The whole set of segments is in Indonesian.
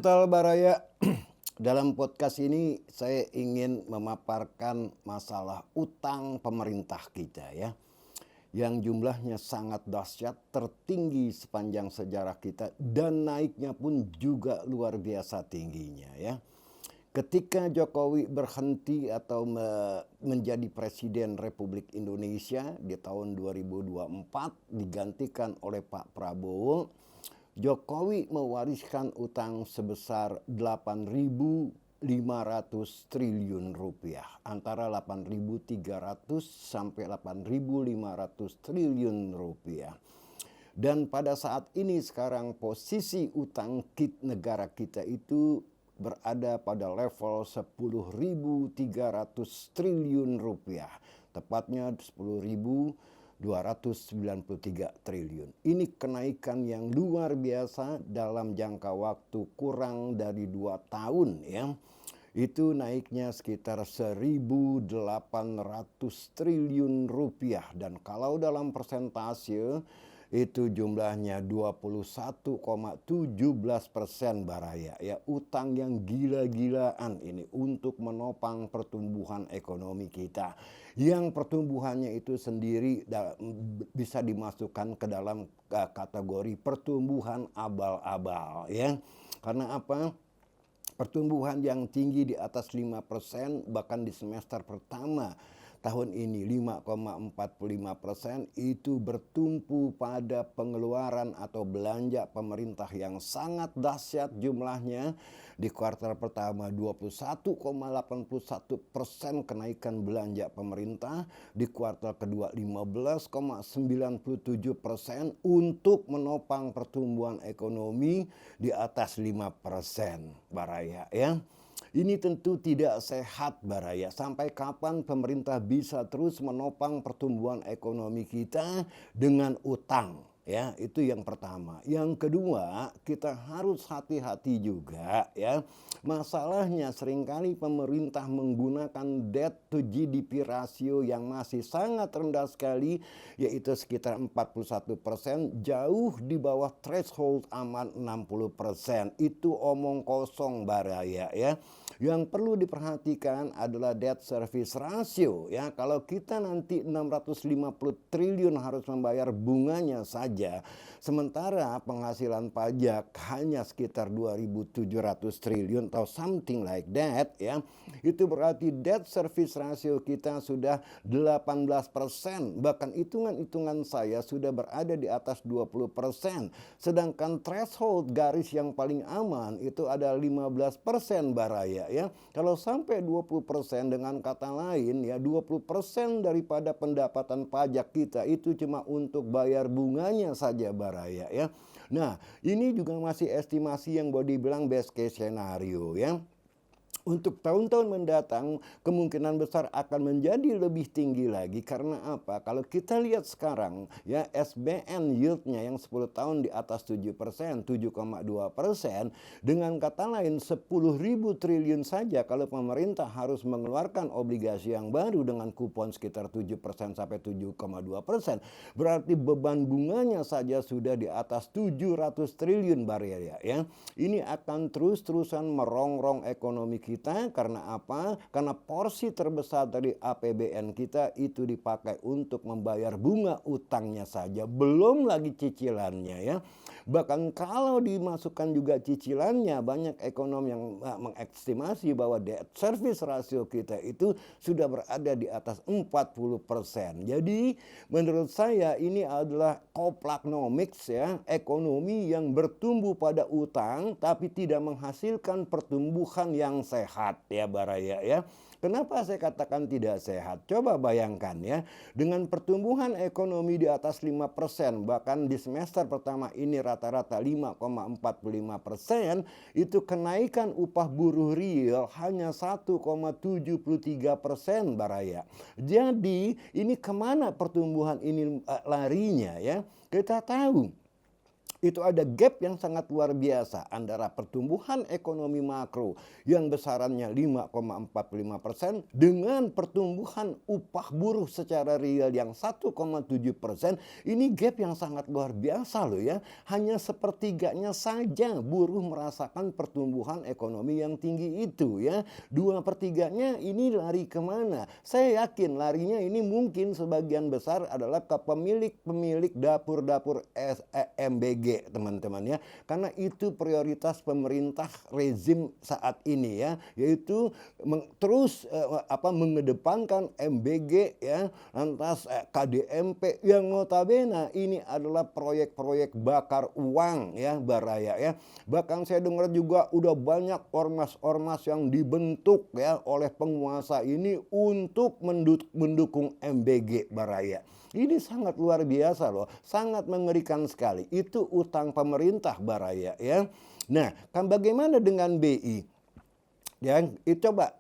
Total Baraya. Dalam podcast ini saya ingin memaparkan masalah utang pemerintah kita ya. Yang jumlahnya sangat dahsyat, tertinggi sepanjang sejarah kita dan naiknya pun juga luar biasa tingginya ya. Ketika Jokowi berhenti atau menjadi Presiden Republik Indonesia di tahun 2024 digantikan oleh Pak Prabowo, Jokowi mewariskan utang sebesar 8.500 triliun rupiah. Antara 8.300 sampai 8.500 triliun rupiah. Dan pada saat ini sekarang posisi utang negara kita itu berada pada level 10.300 triliun rupiah. Tepatnya 10.293 triliun. Ini kenaikan yang luar biasa dalam jangka waktu kurang dari 2 tahun ya. Itu naiknya sekitar 1.800 triliun rupiah. Dan kalau dalam persentase itu jumlahnya 21,17% Baraya ya. Utang yang gila-gilaan ini untuk menopang pertumbuhan ekonomi kita, yang pertumbuhannya itu sendiri bisa dimasukkan ke dalam kategori pertumbuhan abal-abal ya. Karena apa? Pertumbuhan yang tinggi di atas 5%, bahkan di semester pertama tahun ini 5,45%, itu bertumpu pada pengeluaran atau belanja pemerintah yang sangat dahsyat jumlahnya. Di kuartal pertama 21,81% kenaikan belanja pemerintah, di kuartal kedua 15,97% untuk menopang pertumbuhan ekonomi di atas 5% Baraya ya. Ini tentu tidak sehat Baraya. Sampai kapan pemerintah bisa terus menopang pertumbuhan ekonomi kita dengan utang? Ya, itu yang pertama. Yang kedua, kita harus hati-hati juga ya. Masalahnya seringkali pemerintah menggunakan debt to GDP rasio yang masih sangat rendah sekali, yaitu sekitar 41%, jauh di bawah threshold aman 60%. Itu omong kosong Baraya ya. Yang perlu diperhatikan adalah debt service ratio ya. Kalau kita nanti 650 triliun harus membayar bunganya saja, sementara penghasilan pajak hanya sekitar 2.700 triliun atau something like that ya. Itu berarti debt service ratio kita sudah 18%. Bahkan hitungan-hitungan saya sudah berada di atas 20%. Sedangkan threshold garis yang paling aman itu ada 15% Baraya ya. Kalau sampai 20%, dengan kata lain ya, 20% daripada pendapatan pajak kita itu cuma untuk bayar bunganya saja Baraya ya. Nah, ini juga masih estimasi yang boleh dibilang best case scenario ya. Untuk tahun-tahun mendatang kemungkinan besar akan menjadi lebih tinggi lagi. Karena apa? Kalau kita lihat sekarang ya, SBN yieldnya yang 10 tahun di atas 7%, 7,2%. Dengan kata lain 10.000 triliun saja kalau pemerintah harus mengeluarkan obligasi yang baru dengan kupon sekitar 7% sampai 7,2%. Berarti beban bunganya saja sudah di atas 700 triliun Baraya ya. Ini akan terus-terusan merongrong ekonomi kita. Karena apa? Karena porsi terbesar dari APBN kita itu dipakai untuk membayar bunga utangnya saja, belum lagi cicilannya ya. Bahkan kalau dimasukkan juga cicilannya, banyak ekonom yang mengestimasi bahwa debt service ratio kita itu sudah berada di atas 40%. Jadi menurut saya ini adalah koplaknomics ya, ekonomi yang bertumbuh pada utang tapi tidak menghasilkan pertumbuhan yang sehat ya Baraya ya. Kenapa saya katakan tidak sehat? Coba bayangkan ya, dengan pertumbuhan ekonomi di atas 5%, bahkan di semester pertama ini rata-rata 5,45%, itu kenaikan upah buruh real hanya 1,73% Baraya. Jadi ini kemana pertumbuhan ini larinya ya? Kita tahu itu ada gap yang sangat luar biasa antara pertumbuhan ekonomi makro yang besarannya 5,45% dengan pertumbuhan upah buruh secara real yang 1,7%. Ini gap yang sangat luar biasa loh ya. Hanya sepertiganya saja buruh merasakan pertumbuhan ekonomi yang tinggi itu ya. 2/3-nya ini lari kemana? Saya yakin larinya ini mungkin sebagian besar adalah ke pemilik dapur-dapur MBG teman-teman ya, karena itu prioritas pemerintah rezim saat ini ya, yaitu terus mengedepankan MBG ya, lantas KDMP yang notabene ini adalah proyek-proyek bakar uang ya Baraya ya. Bahkan saya dengar juga udah banyak ormas-ormas yang dibentuk ya oleh penguasa ini untuk mendukung MBG Baraya. Ini sangat luar biasa loh, sangat mengerikan sekali. Itu utang pemerintah Baraya ya. Nah, kan bagaimana dengan BI? Ya, coba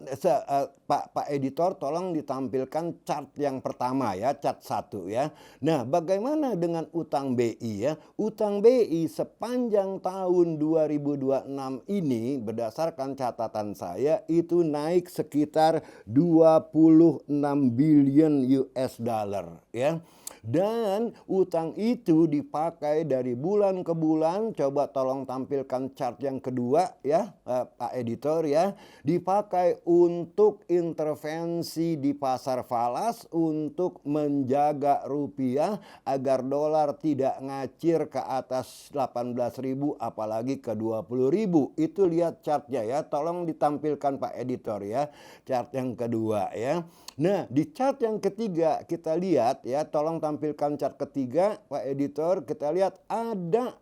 Pak editor tolong ditampilkan chart yang pertama ya, chart 1 ya. Nah, bagaimana dengan utang BI ya? Utang BI sepanjang tahun 2026 ini berdasarkan catatan saya itu naik sekitar 26 billion US dollar ya. Dan utang itu dipakai dari bulan ke bulan. Coba tolong tampilkan chart yang kedua ya Pak editor ya. Dipakai untuk intervensi di pasar falas untuk menjaga rupiah agar dolar tidak ngacir ke atas 18.000 apalagi ke 20.000. Itu lihat chartnya ya. Tolong ditampilkan Pak editor ya. Chart yang kedua ya. Nah, di chart yang ketiga kita lihat ya, tolong tampilkan chart ketiga Pak editor, kita lihat ada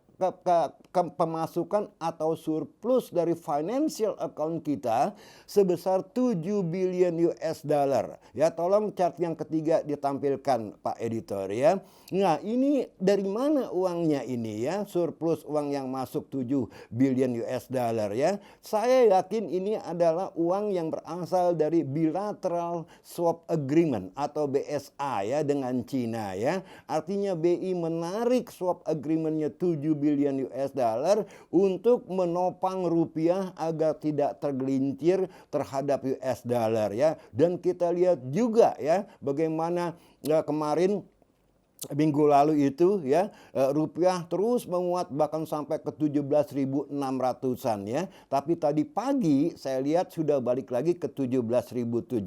pemasukan atau surplus dari financial account kita sebesar 7 billion US dollar. Ya, tolong chart yang ketiga ditampilkan Pak editor ya. Nah, ini dari mana uangnya ini ya? Surplus uang yang masuk 7 billion US dollar ya. Saya yakin ini adalah uang yang berasal dari bilateral swap agreement atau BSA ya dengan Cina ya. Artinya BI menarik swap agreementnya 7 billion US dollar untuk menopang rupiah agar tidak tergelincir terhadap US dollar ya. Dan kita lihat juga ya bagaimana kemarin minggu lalu itu ya rupiah terus menguat bahkan sampai ke 17.600-an ya. Tapi tadi pagi saya lihat sudah balik lagi ke 17.700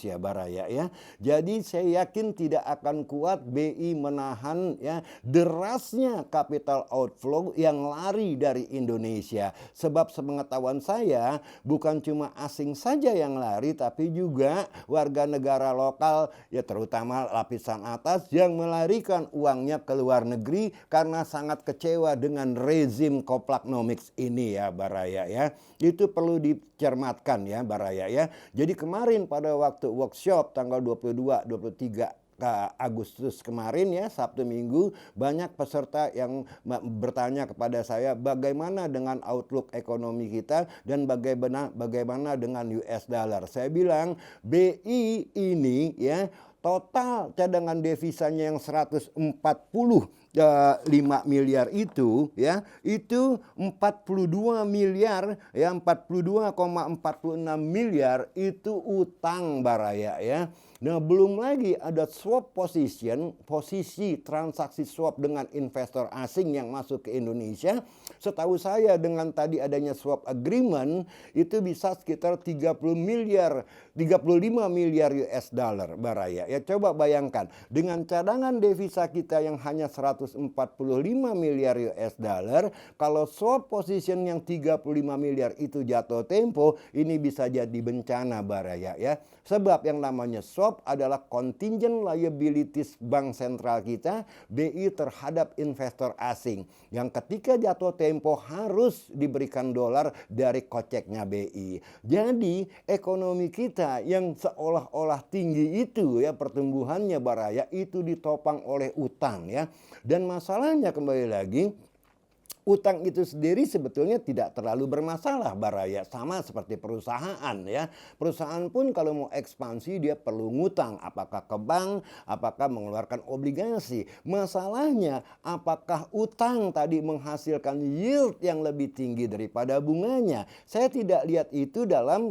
ya Baraya ya. Jadi saya yakin tidak akan kuat BI menahan ya derasnya capital outflow yang lari dari Indonesia. Sebab sepengetahuan saya bukan cuma asing saja yang lari tapi juga warga negara lokal ya terutama lapisan atas yang melarikan uangnya ke luar negeri karena sangat kecewa dengan rezim Coplacnomics ini ya Baraya ya. Itu perlu dicermatkan ya Baraya ya. Jadi kemarin pada waktu workshop tanggal 22, 23 Agustus kemarin ya Sabtu Minggu banyak peserta yang bertanya kepada saya bagaimana dengan outlook ekonomi kita dan bagaimana dengan US dollar. Saya bilang BI ini ya total cadangan devisanya yang 145 miliar itu ya, itu 42 miliar ya 42,46 miliar itu utang Baraya ya. Nah, belum lagi ada swap position, posisi transaksi swap dengan investor asing yang masuk ke Indonesia. Setahu saya dengan tadi adanya swap agreement itu bisa sekitar 35 miliar US dollar Baraya. Ya coba bayangkan dengan cadangan devisa kita yang hanya 145 miliar US dollar, kalau swap position yang 35 miliar itu jatuh tempo, ini bisa jadi bencana Baraya ya. Sebab yang namanya swap adalah contingent liabilities bank sentral kita BI terhadap investor asing yang ketika jatuh tempo harus diberikan dolar dari koceknya BI. Jadi ekonomi kita yang seolah-olah tinggi itu ya pertumbuhannya Baraya itu ditopang oleh utang ya. Dan masalahnya kembali lagi Utang itu sendiri sebetulnya tidak terlalu bermasalah Baraya, sama seperti perusahaan ya. Perusahaan pun kalau mau ekspansi dia perlu ngutang, apakah ke bank, apakah mengeluarkan obligasi. Masalahnya apakah utang tadi menghasilkan yield yang lebih tinggi daripada bunganya. Saya tidak lihat itu dalam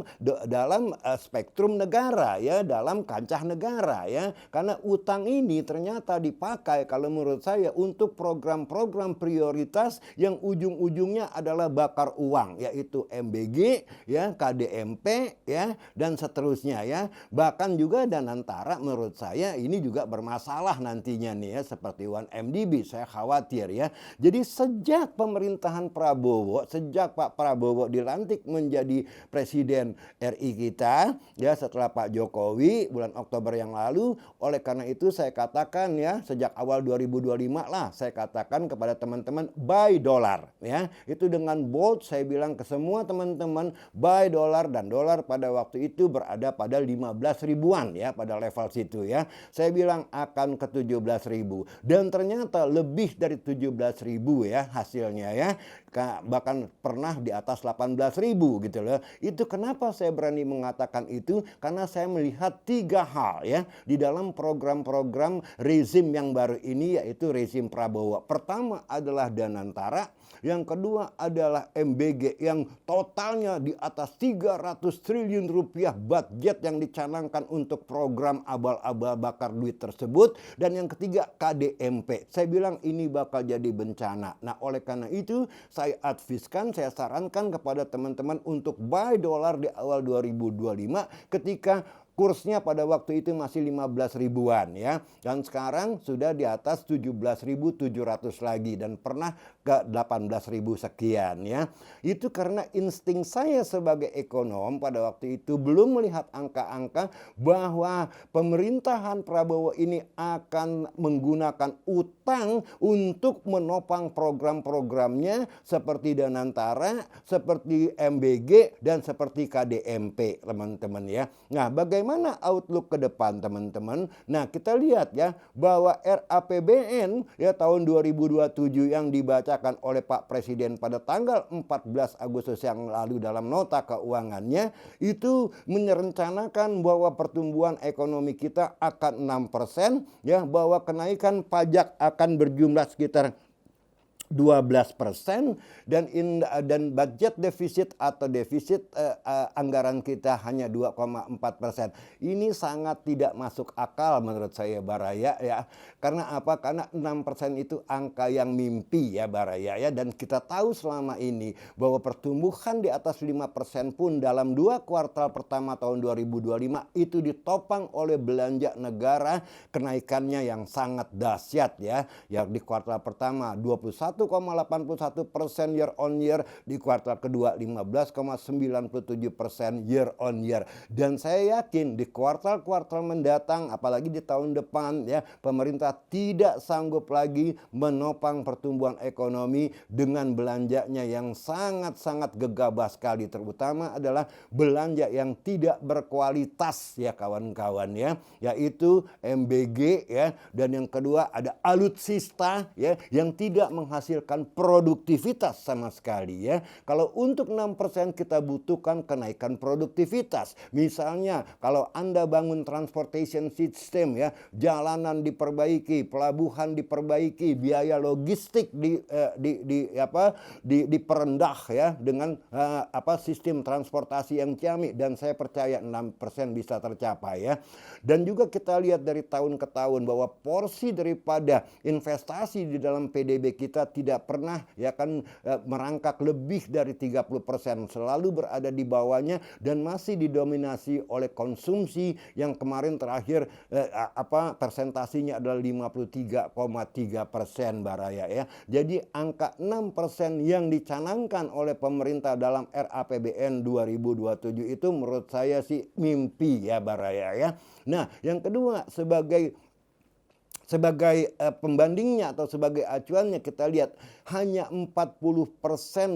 spektrum negara ya, dalam kancah negara ya. Karena utang ini ternyata dipakai kalau menurut saya untuk program-program prioritas yang ujung-ujungnya adalah bakar uang, yaitu MBG, ya, KDMP, ya, dan seterusnya ya. Bahkan juga Danantara menurut saya ini juga bermasalah nantinya nih ya, seperti 1MDB, saya khawatir ya. Jadi sejak pemerintahan Prabowo, sejak Pak Prabowo dilantik menjadi Presiden RI kita, ya setelah Pak Jokowi bulan Oktober yang lalu, oleh karena itu saya katakan ya, sejak awal 2025 lah, saya katakan kepada teman-teman buy dolar ya. Itu dengan bold saya bilang ke semua teman-teman buy dolar, dan dolar pada waktu itu berada pada 15 ribuan ya, pada level situ ya. Saya bilang akan ke 17 ribu dan ternyata lebih dari 17 ribu ya hasilnya ya. Bahkan pernah di atas 18 ribu gitu loh. Itu kenapa saya berani mengatakan itu, karena saya melihat tiga hal ya di dalam program-program rezim yang baru ini, yaitu rezim Prabowo. Pertama adalah Danantara, yang kedua adalah MBG yang totalnya di atas 300 triliun rupiah budget yang dicanangkan untuk program abal-abal bakar duit tersebut, dan yang ketiga KDMP. Saya bilang ini bakal jadi bencana. Nah, oleh karena itu saya adviskan, saya sarankan kepada teman-teman untuk buy dolar di awal 2025 ketika kursnya pada waktu itu masih 15 ribuan ya. Dan sekarang sudah di atas 17.700 lagi dan pernah ke 18.000 sekian ya. Itu karena insting saya sebagai ekonom pada waktu itu belum melihat angka-angka bahwa pemerintahan Prabowo ini akan menggunakan utang untuk menopang program-programnya seperti Danantara, seperti MBG, dan seperti KDMP, teman-teman ya. Nah, bagaimana outlook ke depan, teman-teman? Nah, kita lihat ya bahwa RAPBN ya tahun 2027 yang dibacakan oleh Pak Presiden pada tanggal 14 Agustus yang lalu dalam nota keuangannya itu merencanakan bahwa pertumbuhan ekonomi kita akan 6% ya, bahwa kenaikan pajak akan berjumlah sekitar 12% dan budget defisit atau defisit anggaran kita hanya 2,4%. Ini sangat tidak masuk akal menurut saya Baraya ya. Karena apa? Karena 6% itu angka yang mimpi ya Baraya ya, dan kita tahu selama ini bahwa pertumbuhan di atas 5% pun dalam 2 kuartal pertama tahun 2025 itu ditopang oleh belanja negara, kenaikannya yang sangat dahsyat ya. Yang di kuartal pertama 21,81% year on year, di kuartal kedua 15,97% year on year. Dan saya yakin di kuartal-kuartal mendatang, apalagi di tahun depan ya, pemerintah tidak sanggup lagi menopang pertumbuhan ekonomi dengan belanjanya yang sangat-sangat gegabah sekali, terutama adalah belanja yang tidak berkualitas ya kawan-kawan ya, yaitu MBG ya, dan yang kedua ada alutsista ya yang tidak menghasilkan produktivitas sama sekali ya. Kalau untuk 6% kita butuhkan kenaikan produktivitas. Misalnya kalau Anda bangun transportation system ya, jalanan diperbaiki, pelabuhan diperbaiki, biaya logistik diperendah ya dengan sistem transportasi yang ciamik, dan saya percaya 6% bisa tercapai ya. Dan juga kita lihat dari tahun ke tahun bahwa porsi daripada investasi di dalam PDB kita tidak pernah ya kan merangkak lebih dari 30%, selalu berada di bawahnya dan masih didominasi oleh konsumsi yang kemarin terakhir persentasinya adalah 53,3% Baraya ya. Jadi angka 6% yang dicanangkan oleh pemerintah dalam RAPBN 2027 itu menurut saya sih mimpi ya Baraya ya. Nah, yang kedua, sebagai Sebagai pembandingnya atau sebagai acuannya kita lihat hanya 40%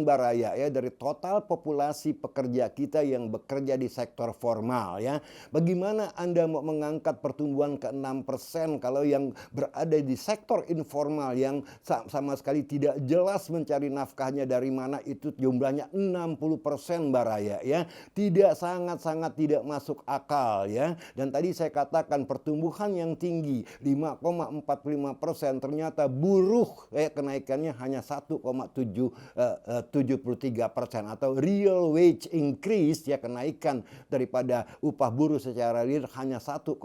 Baraya ya dari total populasi pekerja kita yang bekerja di sektor formal ya. Bagaimana Anda mau mengangkat pertumbuhan ke 6% kalau yang berada di sektor informal yang sama sekali tidak jelas mencari nafkahnya dari mana, itu jumlahnya 60% Baraya ya. Tidak, sangat-sangat tidak masuk akal ya. Dan tadi saya katakan pertumbuhan yang tinggi 5,45%, ternyata buruh kenaikannya hanya 1,73% atau real wage increase ya, kenaikan daripada upah buruh secara real hanya 1,7%.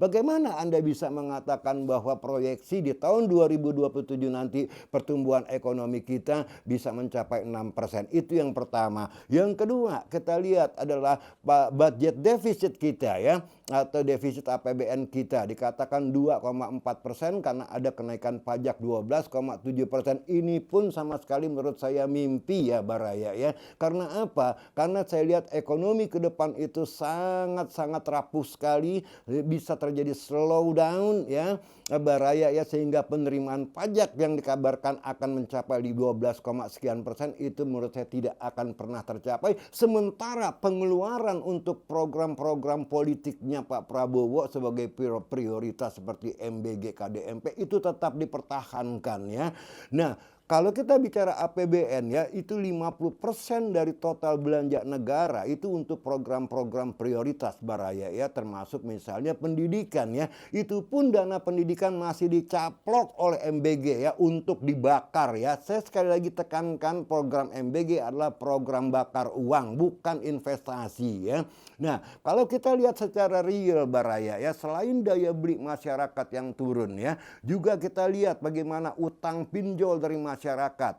Bagaimana Anda bisa mengatakan bahwa proyeksi di tahun 2027 nanti pertumbuhan ekonomi kita bisa mencapai 6%? Itu yang pertama. Yang kedua, kita lihat adalah budget defisit kita ya, atau defisit APBN kita dikatakan 2,4% karena ada kenaikan pajak 12,7%. Ini pun sama sekali menurut saya mimpi ya Baraya ya. Karena apa? Karena saya lihat ekonomi ke depan itu sangat-sangat rapuh sekali, bisa terjadi slowdown ya Baraya ya, sehingga penerimaan pajak yang dikabarkan akan mencapai di 12, sekian persen itu menurut saya tidak akan pernah tercapai. Sementara pengeluaran untuk program-program politiknya Pak Prabowo sebagai prioritas seperti MBG, KDMP itu tetap dipertahankan ya. Nah, kalau kita bicara APBN ya, itu 50% dari total belanja negara itu untuk program-program prioritas Baraya ya, termasuk misalnya pendidikan ya. Itu pun dana pendidikan masih dicaplok oleh MBG ya untuk dibakar ya. Saya sekali lagi tekankan, program MBG adalah program bakar uang, bukan investasi ya. Nah, kalau kita lihat secara real Baraya ya, selain daya beli masyarakat yang turun ya, juga kita lihat bagaimana utang pinjol dari masyarakat.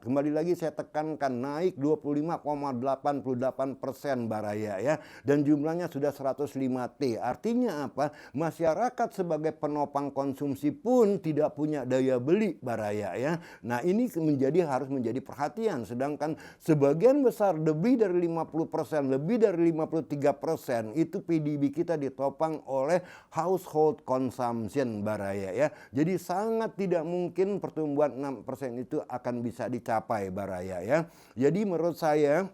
Kembali lagi saya tekankan, naik 25,88% Baraya ya, dan jumlahnya sudah 105T. Artinya apa? Masyarakat sebagai penopang konsumsi pun tidak punya daya beli Baraya ya. Nah, ini harus menjadi perhatian. Sedangkan sebagian besar lebih dari 50%, lebih dari 53% itu PDB kita ditopang oleh household consumption Baraya ya. Jadi sangat tidak mungkin pertumbuhan 6% itu akan bisa dicapai Baraya ya. Jadi menurut saya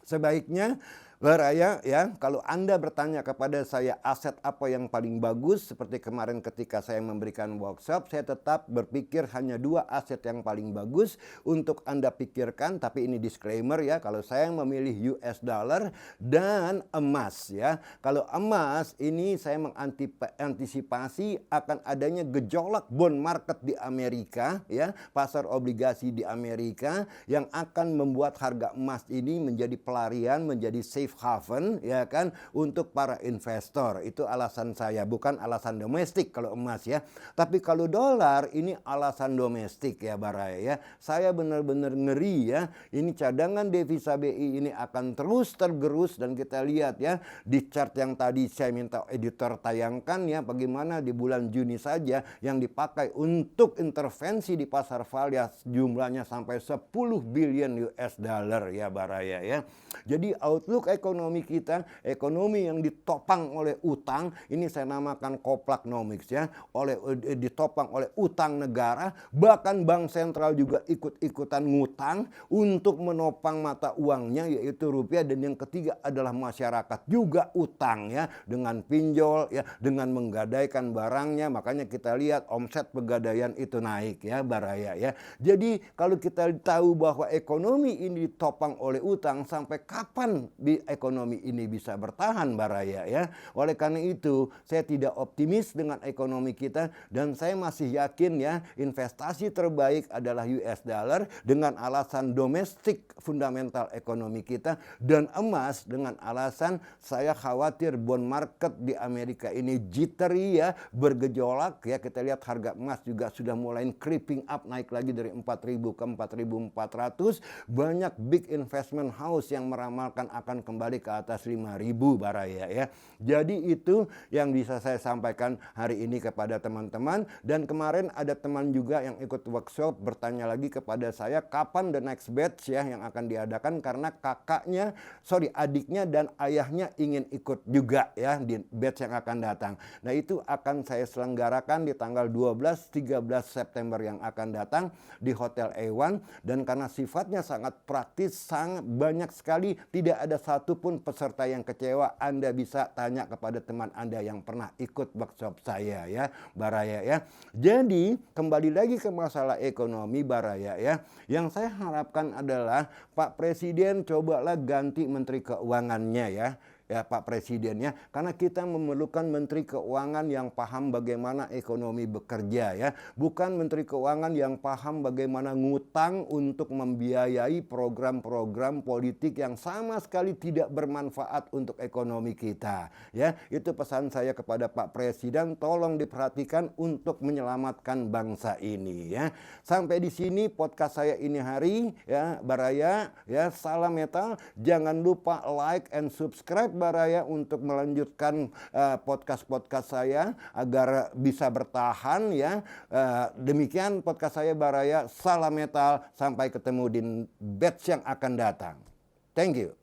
sebaiknya Baraya ya, kalau Anda bertanya kepada saya aset apa yang paling bagus, seperti kemarin ketika saya memberikan workshop, saya tetap berpikir hanya 2 aset yang paling bagus untuk Anda pikirkan. Tapi ini disclaimer ya, kalau saya memilih US dollar dan emas ya. Kalau emas ini saya mengantisipasi akan adanya gejolak bond market di Amerika ya, pasar obligasi di Amerika, yang akan membuat harga emas ini menjadi pelarian, menjadi safe haven ya kan untuk para investor. Itu alasan saya, bukan alasan domestik kalau emas ya. Tapi kalau dolar ini alasan domestik ya Baraya ya. Saya benar-benar ngeri ya, ini cadangan devisa BI ini akan terus tergerus. Dan kita lihat ya di chart yang tadi saya minta editor tayangkan ya, bagaimana di bulan Juni saja yang dipakai untuk intervensi di pasar valuta jumlahnya sampai 10 billion US dollar ya Baraya ya. Jadi outlook ekonomi kita, ekonomi yang ditopang oleh utang, ini saya namakan koplaknomics ya, ditopang oleh utang negara, bahkan bank sentral juga ikut-ikutan ngutang untuk menopang mata uangnya yaitu rupiah. Dan yang ketiga adalah masyarakat juga utang ya, dengan pinjol ya, dengan menggadaikan barangnya. Makanya kita lihat omset pegadaian itu naik ya Baraya ya. Jadi kalau kita tahu bahwa ekonomi ini ditopang oleh utang, sampai kapan ekonomi ini bisa bertahan Baraya ya. Oleh karena itu saya tidak optimis dengan ekonomi kita, dan saya masih yakin ya investasi terbaik adalah US dollar dengan alasan domestik fundamental ekonomi kita, dan emas dengan alasan saya khawatir bond market di Amerika ini jittery ya, bergejolak ya. Kita lihat harga emas juga sudah mulai creeping up, naik lagi dari 4.000 ke 4.400. Banyak big investment house yang meramalkan akan kembali kembali ke atas 5.000 baraya ya. Jadi itu yang bisa saya sampaikan hari ini kepada teman-teman. Dan kemarin ada teman juga yang ikut workshop bertanya lagi kepada saya kapan the next batch ya yang akan diadakan, karena adiknya dan ayahnya ingin ikut juga ya di batch yang akan datang. Nah itu akan saya selenggarakan di tanggal 12-13 September yang akan datang di Hotel A1. Dan karena sifatnya sangat praktis, sangat banyak sekali, tidak ada satupun peserta yang kecewa. Anda bisa tanya kepada teman Anda yang pernah ikut workshop saya ya, baraya ya. Jadi kembali lagi ke masalah ekonomi baraya ya. Yang saya harapkan adalah Pak Presiden cobalah ganti Menteri Keuangannya ya. Ya Pak Presiden ya, karena kita memerlukan Menteri Keuangan yang paham bagaimana ekonomi bekerja ya, bukan Menteri Keuangan yang paham bagaimana ngutang untuk membiayai program-program politik yang sama sekali tidak bermanfaat untuk ekonomi kita ya. Itu pesan saya kepada Pak Presiden, tolong diperhatikan untuk menyelamatkan bangsa ini ya. Sampai di sini podcast saya ini hari ya, baraya ya, salam metal. Jangan lupa like and subscribe baraya untuk melanjutkan podcast-podcast saya agar bisa bertahan ya. Demikian podcast saya baraya, salam metal, sampai ketemu di batch yang akan datang. Thank you.